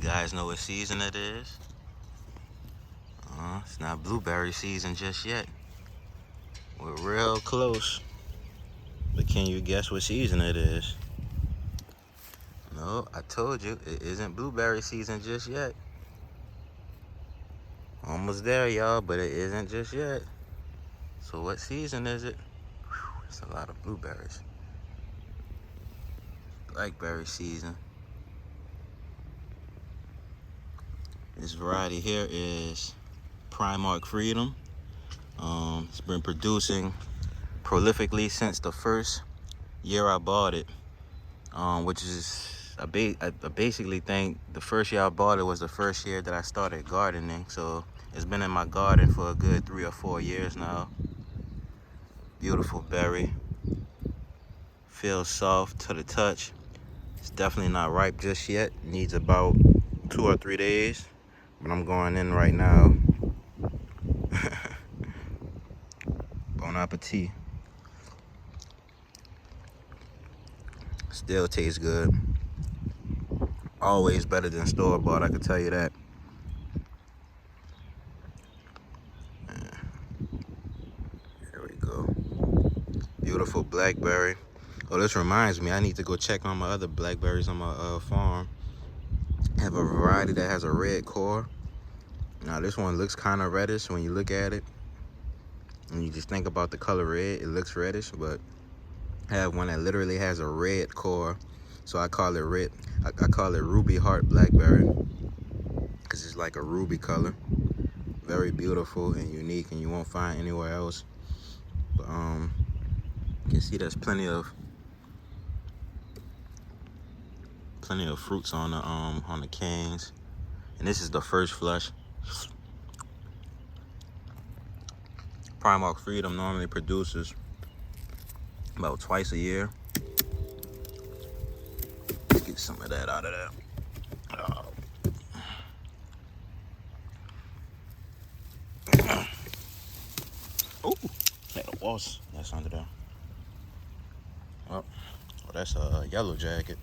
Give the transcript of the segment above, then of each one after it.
guys know what season it is? It's not blueberry season just yet. We're real close. But can you guess what season it is? No, I told you, it isn't blueberry season just yet. Almost there, y'all, but it isn't just yet. So what season is it? Whew, it's a lot of blueberries. Blackberry season. This variety here is Primark Freedom. It's been producing prolifically since the first year I bought it, which is I basically think the first year I bought it was the first year that I started gardening. So it's been in my garden for a good 3 or 4 years now. Beautiful berry. Feels soft to the touch. It's definitely not ripe just yet. Needs about 2 or 3 days. But I'm going in right now. Bon appetit. Still tastes good. Always better than store-bought, I can tell you that. There we go. Beautiful blackberry. Oh, this reminds me, I need to go check on my other blackberries on my farm. I have a variety that has a red core. Now this one looks kind of reddish when you look at it. And you just think about the color red, it looks reddish, but I have one that literally has a red core. So I call it red. I call it Ruby Heart Blackberry because it's like a ruby color. Very beautiful and unique, and you won't find anywhere else. But, you can see there's plenty of fruits on the canes, and this is the first flush. Primark Freedom normally produces about twice a year. Let's get some of that out of there. Oh, that was that's under there. Oh, that's a yellow jacket.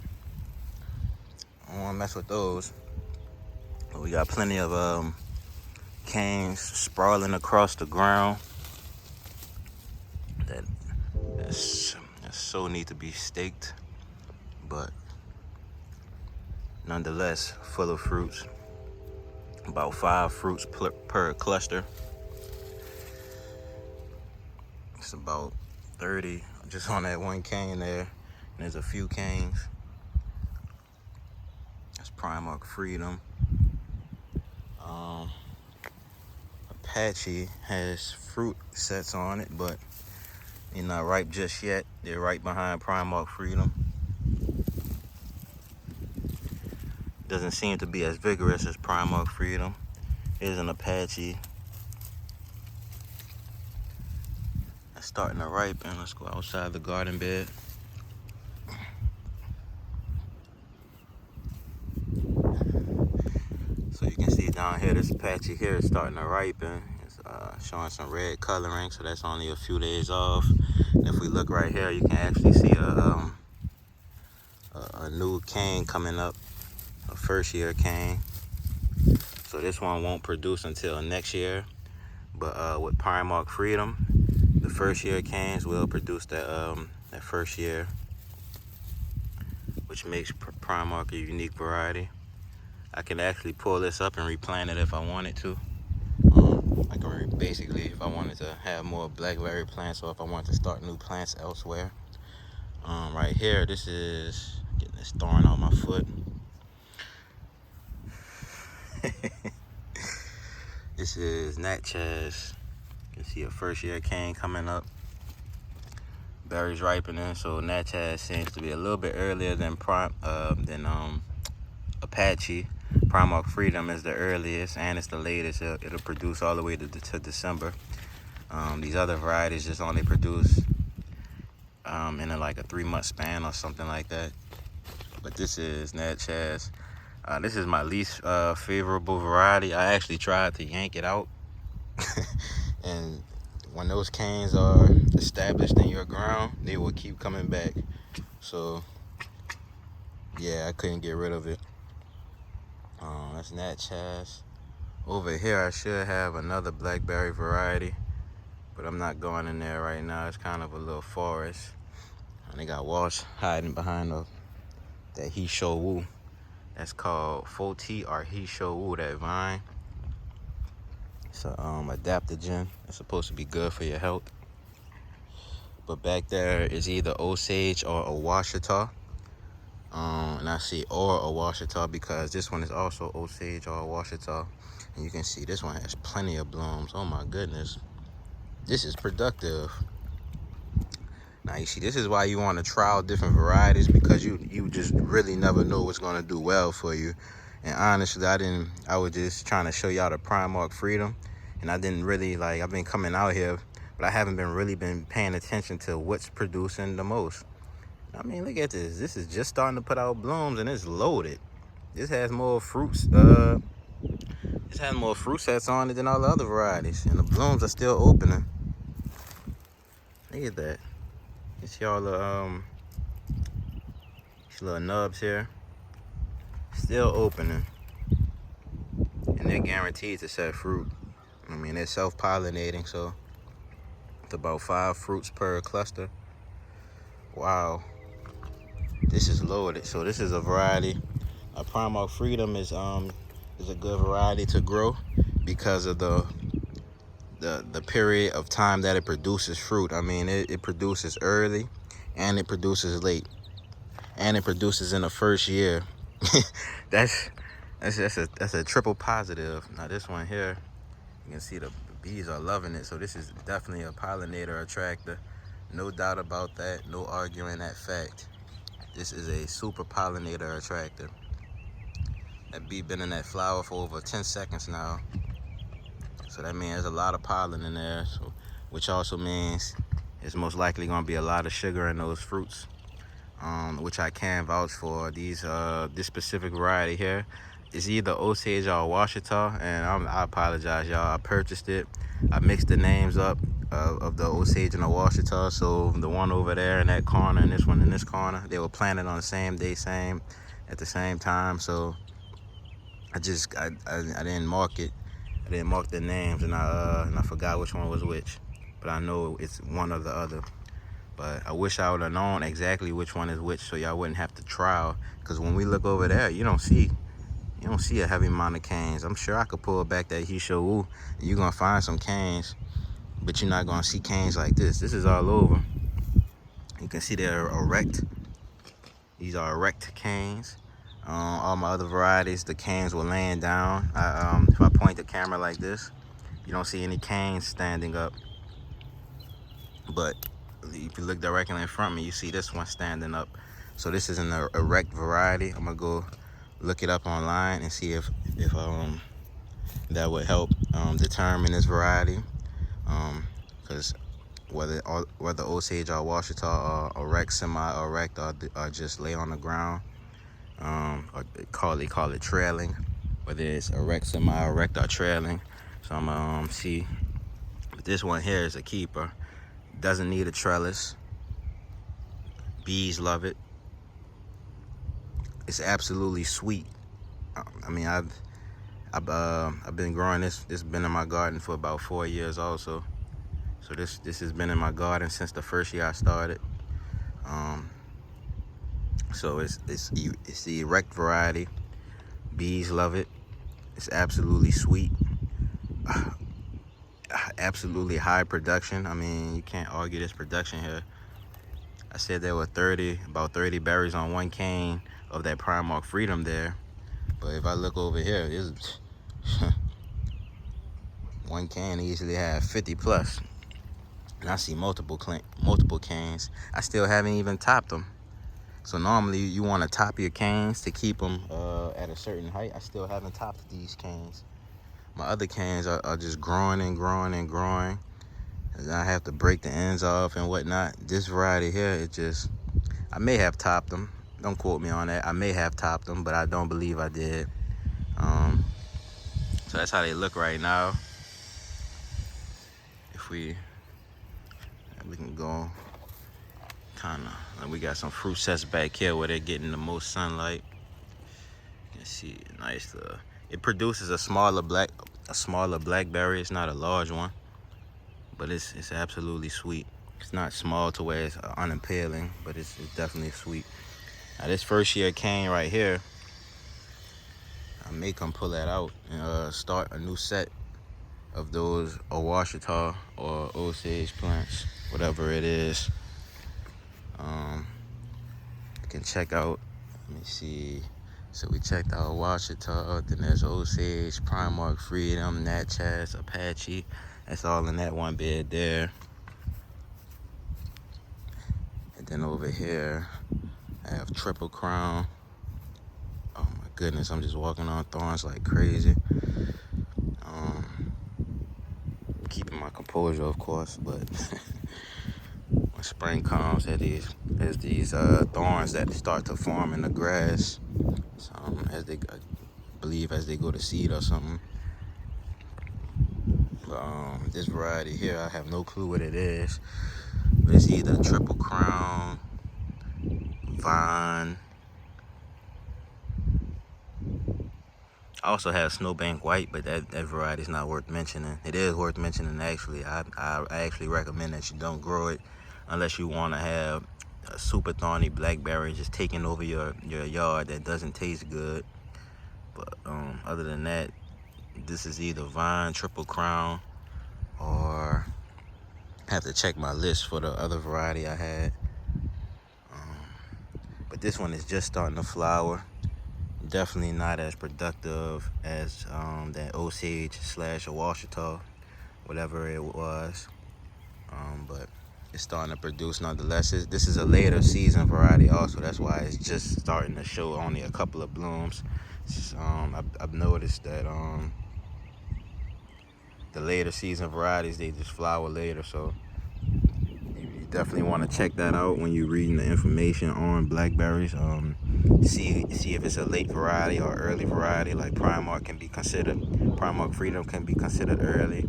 I don't want to mess with those. But we got plenty of canes sprawling across the ground that so need to be staked, but nonetheless full of fruits. About 5 fruits per cluster. It's about 30 just on that one cane there. And there's a few canes. That's Primark Freedom. Apache has fruit sets on it, but they're not ripe just yet. They're right behind Primark Freedom. Doesn't seem to be as vigorous as Primark Freedom. Here's an Apache. That's starting to ripen. Let's go outside the garden bed. So you can see down here, this Apache here is starting to ripen. It's showing some red coloring, so that's only a few days off. And if we look right here, you can actually see a new cane coming up, a first year cane. So this one won't produce until next year. But with Primark Freedom, the first year canes will produce that first year, which makes Primark a unique variety. I can actually pull this up and replant it if I wanted to. I can basically, if I wanted to have more blackberry plants, or if I wanted to start new plants elsewhere. Right here, this is getting this thorn on my foot. This is Natchez. You can see a first year cane coming up. Berries ripening, so Natchez seems to be a little bit earlier than Apache. Primark Freedom is the earliest and it's the latest. It'll produce all the way to December. These other varieties just only produce in like a 3-month span or something like that. But this is Natchez. This is my least favorable variety. I actually tried to yank it out. And when those canes are established in your ground, they will keep coming back. So yeah, I couldn't get rid of it. That's Nat Chas. Over here, I should have another blackberry variety, but I'm not going in there right now. It's kind of a little forest. And they got Walsh hiding behind that He Show Woo. That's called 4T or He Show Woo, that vine. It's a adaptogen. It's supposed to be good for your health. But back there is either Osage or a Ouachita. And I see or a Ouachita because this one is also Osage or a Ouachita. And you can see this one has plenty of blooms. Oh my goodness. This is productive. Now you see, this is why you want to trial different varieties, because you just really never know what's gonna do well for you. And honestly, I was just trying to show y'all the Primark Freedom, and I didn't really I've been coming out here, but I haven't really been paying attention to what's producing the most. I mean, look at this. This is just starting to put out blooms, and it's loaded. This has more fruits. This has more fruit sets on it than all the other varieties, and the blooms are still opening. Look at that. You see all the these little nubs here, still opening, and they're guaranteed to set fruit. I mean, they're self-pollinating, so it's about 5 fruits per cluster. Wow, this is loaded. So this is a variety. Primark Freedom is a good variety to grow because of the period of time that it produces fruit. I mean, it produces early, and it produces late, and it produces in the first year. that's a triple positive. Now this one here, you can see the bees are loving it. So this is definitely a pollinator attractor. No doubt about that. No arguing that fact. This is a super pollinator attractor. That bee been in that flower for over 10 seconds now. So that means there's a lot of pollen in there, so, which also means it's most likely going to be a lot of sugar in those fruits, which I can vouch for. This specific variety here is either Osage or Ouachita, and I apologize, y'all. I purchased it. I mixed the names up of the Osage and the Ouachita, so the one over there in that corner and this one in this corner, they were planted on the same day, at the same time. So I didn't mark it. I didn't mark the names, and I forgot which one was which, but I know it's one or the other. But I wish I would have known exactly which one is which, so y'all wouldn't have to trial. Because when we look over there, you don't see a heavy amount of canes. I'm sure I could pull back that He Show Woo, and you're gonna find some canes, but you're not gonna see canes like this. This is all over. You can see they're erect. These are erect canes. All my other varieties, the canes were laying down. If I point the camera like this, you don't see any canes standing up. But if you look directly in front of me, you see this one standing up. So this is an erect variety. I'm gonna go look it up online and see if that would help determine this variety. Because whether Osage or Ouachita are erect, semi-erect, or just lay on the ground. Or they call it trailing, whether it's erect, semi-erect, or trailing. So I'm gonna see. But this one here is a keeper. Doesn't need a trellis. Bees love it. It's absolutely sweet. I mean, I've been growing this. This has been in my garden for about 4 years also. So this has been in my garden since the first year I started. So it's the erect variety. Bees love it. It's absolutely sweet. Absolutely high production. I mean, you can't argue this production here. I said there were about 30 berries on one cane of that Primark Freedom there. But if I look over here, it's one cane easily have 50 plus. And I see multiple canes. I still haven't even topped them. So normally you want to top your canes to keep them at a certain height. I still haven't topped these canes. My other canes are just growing and growing and growing. And I have to break the ends off and whatnot. This variety here, I may have topped them. Don't quote me on that. I may have topped them, but I don't believe I did. So that's how they look right now. If we can go we got some fruit sets back here where they're getting the most sunlight. You can see nice It produces a smaller blackberry. It's not a large one, but it's absolutely sweet. It's not small to where it's unappealing, but it's definitely sweet. Now this first year cane right here, I may come pull that out and start a new set of those Ouachita or Osage plants, whatever it is. You can check out, let me see. So we checked out Ouachita, then there's Osage, Primark, Freedom, Natchez, Apache. That's all in that one bed there. And then over here, I have Triple Crown. Oh my goodness, I'm just walking on thorns like crazy. Keeping my composure, of course, but when spring comes, there's these thorns that start to form in the grass. As they, I believe, as they go to seed or something. But this variety here, I have no clue what it is. But it's either Triple Crown, Vine. I also have Snowbank White, but that variety is not worth mentioning. It is worth mentioning, actually. I actually recommend that you don't grow it unless you want to have a super thorny blackberry just taking over your yard that doesn't taste good. But other than that, this is either Vine, Triple Crown, or I have to check my list for the other variety I had. But this one is just starting to flower. Definitely not as productive as that Osage / Ouachita, whatever it was. But it's starting to produce nonetheless. This is a later season variety also. That's why it's just starting to show only a couple of blooms. I've noticed that the later season varieties, they just flower later. So you definitely want to check that out when you're reading the information on blackberries. See if it's a late variety or early variety. Like Primark Freedom can be considered early.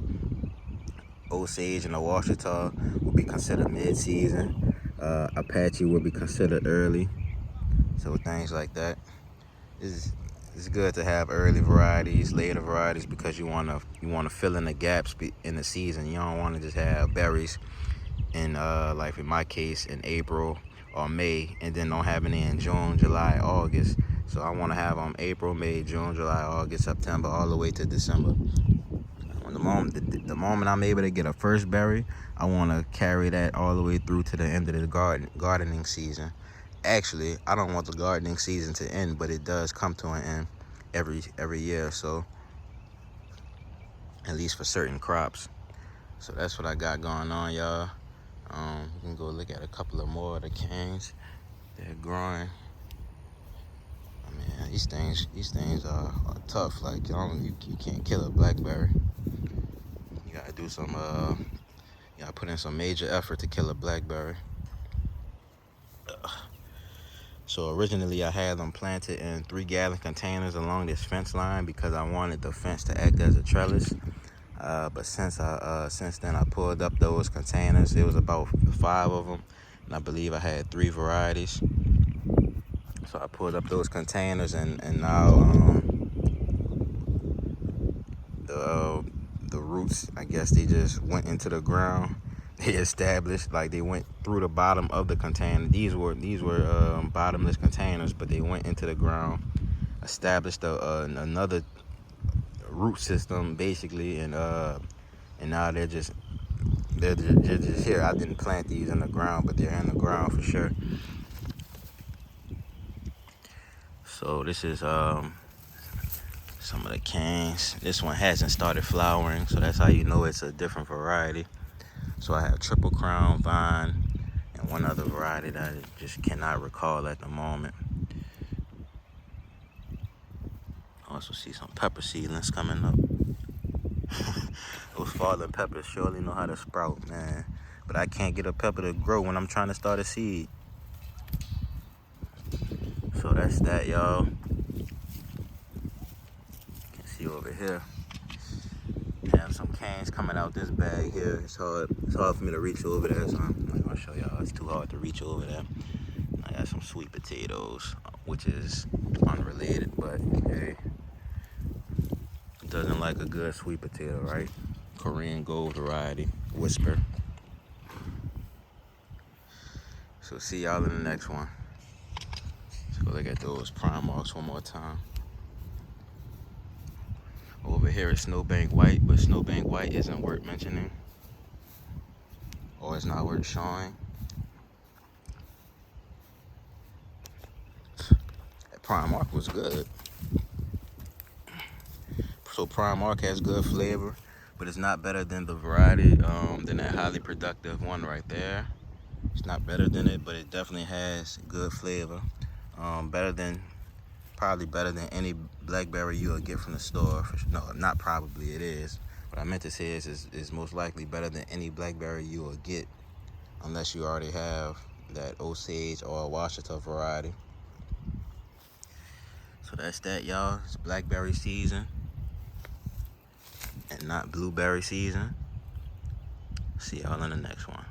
Osage and Ouachita will be considered mid-season. Apache will be considered early. So things like that. It's good to have early varieties, later varieties, because you wanna fill in the gaps in the season. You don't want to just have berries in like in my case in April or May, and then don't have any in June, July, August. So I want to have them April, May, June, July, August, September, all the way to December. When the moment I'm able to get a first berry, I want to carry that all the way through to the end of the gardening season. Actually, I don't want the gardening season to end, but it does come to an end every year or so, at least for certain crops. So that's what I got going on, y'all. You can go look at a couple of more of the canes. They're growing. I mean, these things are tough. Like you can't kill a blackberry. You gotta do some you gotta put in some major effort to kill a blackberry. So originally I had them planted in 3-gallon containers along this fence line because I wanted the fence to act as a trellis. But since then I pulled up those containers. It was about 5 of them, and I believe I had 3 varieties. So I pulled up those containers, and now the roots, I guess, they just went into the ground. They established, like they went through the bottom of the container. These were bottomless containers, but they went into the ground, established another root system basically, and now they're just here. I didn't plant these in the ground, but they're in the ground for sure. So this is some of the canes. This one hasn't started flowering, so that's how you know it's a different variety. So I have Triple Crown, Vine, and one other variety that I just cannot recall at the moment. I also see some pepper seedlings coming up. Those fallen peppers surely know how to sprout, man. But I can't get a pepper to grow when I'm trying to start a seed. So that's that, y'all. You can see over here. Have some canes coming out this bag here. It's hard for me to reach over there, so I'm not gonna show y'all. It's too hard to reach over there. I got some sweet potatoes, which is unrelated, but hey, Doesn't like a good sweet potato, right? Korean Gold variety, Whisper. So see y'all in the next one. Let's go look at those prime marks one more time. Over here is Snowbank White, but Snowbank White isn't worth mentioning, or it's not worth showing. That prime mark was good. So prime mark has good flavor, but it's not better than the variety, than that highly productive one right there. It's not better than it, but it definitely has good flavor. Probably better than any blackberry you'll get from the store. No, not probably, it is. What I meant to say is most likely better than any blackberry you will get, unless you already have that Osage or Washita variety. So that's that, y'all. It's blackberry season and not blueberry season. See y'all in the next one.